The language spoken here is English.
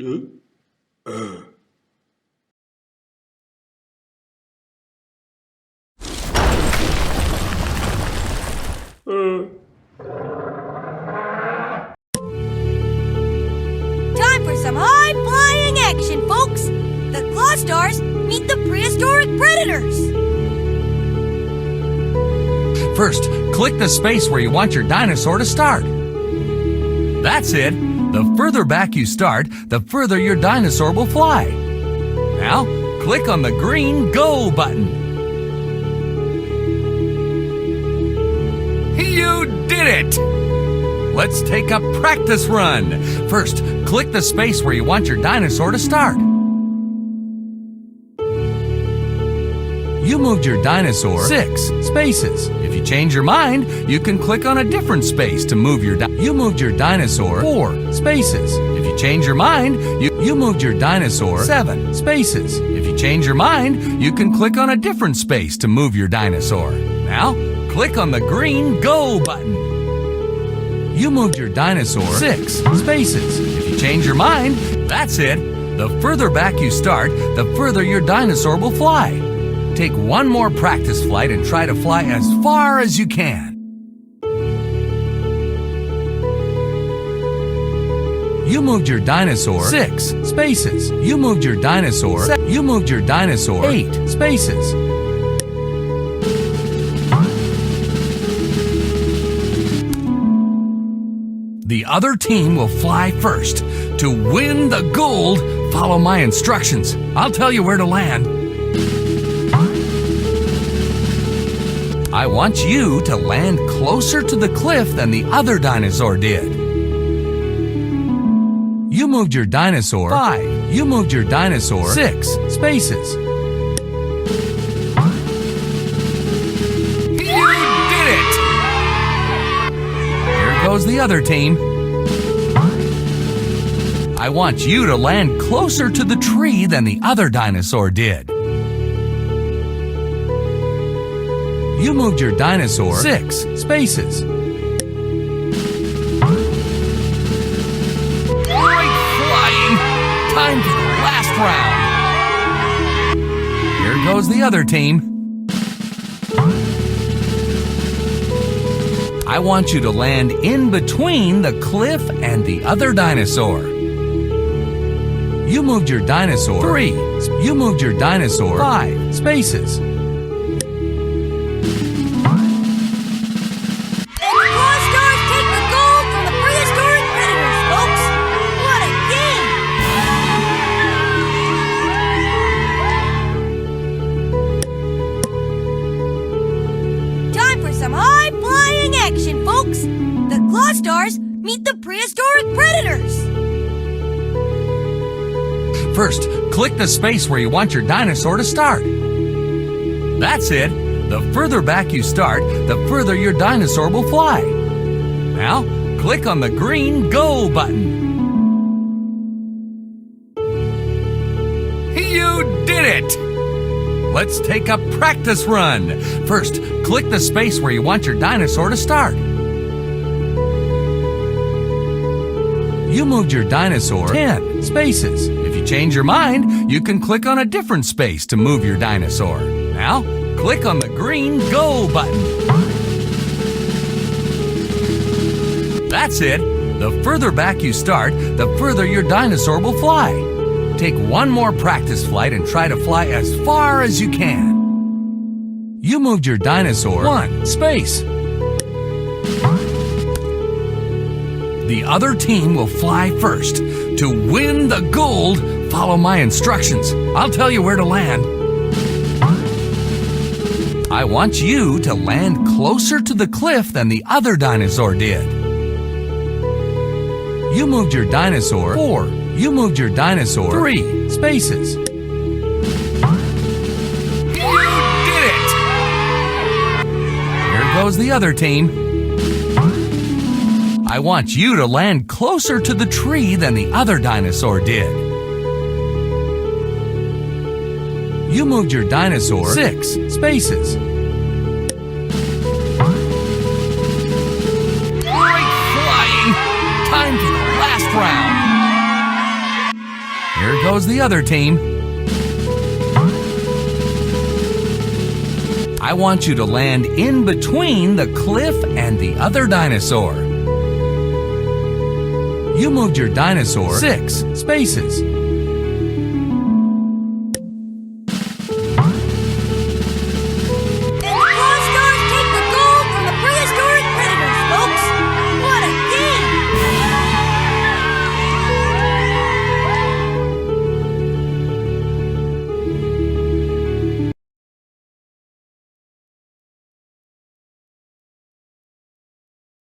Time for some high-flying action, folks! The claw stars meet the prehistoric predators! First, click the space where you want your dinosaur to start. That's it. The further back you start, the further your dinosaur will fly. Now, click on the green Go button. You did it! Let's take a practice run. First, click the space where you want your dinosaur to start. You moved your dinosaur 6 spaces. If you change your mind, you can click on a different space to move your You moved your dinosaur 4 spaces. If you change your mind, you moved your dinosaur 7 spaces. If you change your mind, you can click on a different space to move your dinosaur. Now, click on the green Go button. You moved your dinosaur 6 spaces. If you change your mind, that's it. The further back you start, the further your dinosaur will fly. Take one more practice flight and try to fly as far as you can. You moved your dinosaur 6 spaces. You moved your dinosaur 8 spaces. The other team will fly first. To win the gold, follow my instructions. I'll tell you where to land. I want you to land closer to the cliff than the other dinosaur did. You moved your dinosaur 5. You moved your dinosaur 6 spaces. You did it! Here goes the other team. I want you to land closer to the tree than the other dinosaur did. You moved your dinosaur 6 spaces. Great flying! Time for the last round. Here goes the other team. I want you to land in between the cliff and the other dinosaur. You moved your dinosaur 3. You moved your dinosaur 5 spaces. Some high-flying action, folks! The claw stars meet the prehistoric predators! First, click the space where you want your dinosaur to start. That's it. The further back you start, the further your dinosaur will fly. Now, click on the green Go button. You did it! Let's take a practice run. First, click the space where you want your dinosaur to start. You moved your dinosaur 10 spaces. If you change your mind, you can click on a different space to move your dinosaur. Now, click on the green Go button. That's it. The further back you start, the further your dinosaur will fly. Take one more practice flight and try to fly as far as you can. You moved your dinosaur 1 space. The other team will fly first. To win the gold, follow my instructions. I'll tell you where to land. I want you to land closer to the cliff than the other dinosaur did. You moved your dinosaur 4. You moved your dinosaur 3 spaces. You did it! Here goes the other team. I want you to land closer to the tree than the other dinosaur did. You moved your dinosaur 6 spaces. Great flying! Time for the last round. goes the other team. I want you to land in between the cliff and the other dinosaur. You moved your dinosaur 6 spaces.